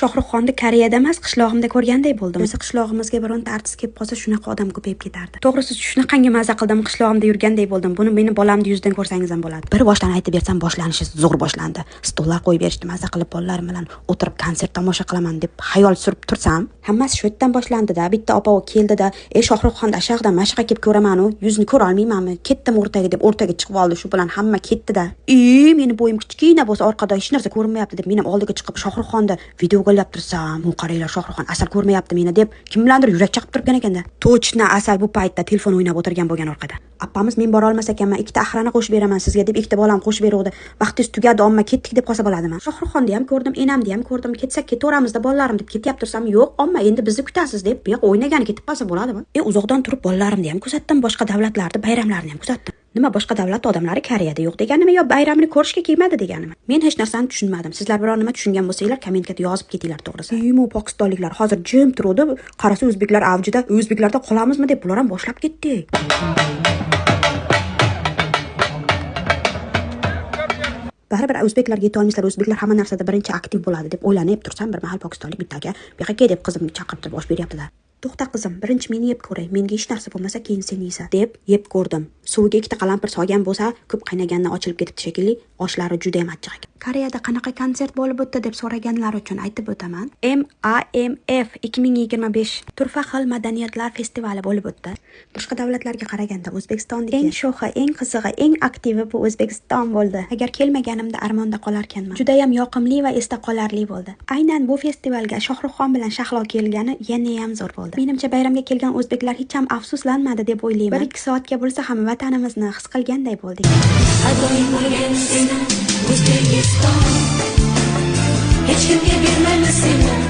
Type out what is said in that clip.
Shohruxxonni Koreyada emas, qishlog'imda ko'rganday bo'ldim. O'zi qishlog'imizga bironta artist kelib qolsa, shunaqa odam ko'payib ketardi. To'g'risi, shunaqangi maza qildim, qishlog'imda yurganday bo'ldim. Buni meni bolamni yuzidan ko'rsangiz ham bo'ladi. Bir boshdan aytib bersam, boshlanishi zo'r boshlandi. Stollar qo'yib berishdi, maza qilib bolalarim bilan o'tirib konsert tomosha qilaman deb xayol surib tursam, hammasi shu yerdan boshlandi-da. Bitta opa keldi-da, Shohruxxon ashaqdan mashqa kelib ko'raman-u, yuzni ko'ra olmaymanmi? Ketdim o'rtaga deb o'rtaga chiqib oldi. Shu bilan hamma ketdi-da. Meni bo'yim kichkina bo'lsa, orqada hech narsa ko'rinmayapti deb men oldiga chiqib Shohruxxonni videoga tursam, u qaranglar, Shohruxxon asal ko'rmayapti meni deb kimlardir yurak chaqib turgan ekanda. To'chna asal bu paytda telefon o'ynab o'tirgan bo'lgan orqada. Appamiz men bora olmas ekanman, ikkita axrani qo'shib beraman sizga deb ikkita bolam qo'shib beruvdi. Vaqtingiz tugadi, omma ketdik deb qolsa bo'ladimi? Shohruxxonni ham ko'rdim, enamni ham ko'rdim. Ketsak ketaveramizda bolalarim deb ketyap tursam, yo'q, omma endi bizni kutasiz deb bu yoq o'ynagani ketib qolsa bo'ladimi? Uzoqdan turib bolalarimni ham kuzatdim, boshqa davlatlarda bayramlarni ham kuzatdim. Nima boshqa davlat odamlari Koreyada yo'q deganimi yo bayramini ko'rishga kelmadi deganimi? Men hech narsani tushunmadim. Sizlar biror nima tushungan bo'lsanglar, kommentga yozib ketinglar to'g'risi. Pokistonliklar hozir jim turdi, qarasa o'zbeklar avjida, o'zbeklarda qolamizmi deb bular ham boshlab ketdi. Baribir o'zbeklarga yeta olmaysizlar, o'zbeklar hamma narsada birinchi aktiv bo'ladi deb o'ylanib tursam, bir mahal pokistonlik bitta aka, "Bu yoqqa deb qizimni chaqirib turib bosh beryapti-da. To'xta qizim, birinchi meni yeb ko'ray. Menga hech narsa bo'lmasa, keyin sen yeysan" deb yeb ko'rdim. Suviga ikkita qalampir solgan bo'lsa, ko'p qaynagandan ochilib ketibdi shekilli. Oshlari juda ham achchiq ekan. Koreyada qanaqa konsert bo'lib o'tdi deb so'raganlar uchun aytib o'taman. MAMF 2025 turfa xil madaniyatlar festivali bo'lib o'tdi. Boshqa davlatlarga qaraganda O'zbekistondagi eng sho'xi, eng qizig'i, eng aktivi bu O'zbekiston bo'ldi. Agar kelmaganimda armonda qolarkanman. Juda ham yoqimli va esda qolarli bo'ldi. Aynan bu festivalga Shohruxxon bilan Shahlo kelgani yana ham zo'r bo'ldi. Menimcha bayramga kelgan o'zbeklar hech ham afsuslanmadi deb o'ylayman. 1-2 soatga bo'lsa ham vatanimizni his qilganday bo'ldik. O'zbekiston hech kimga bermaymiz seni.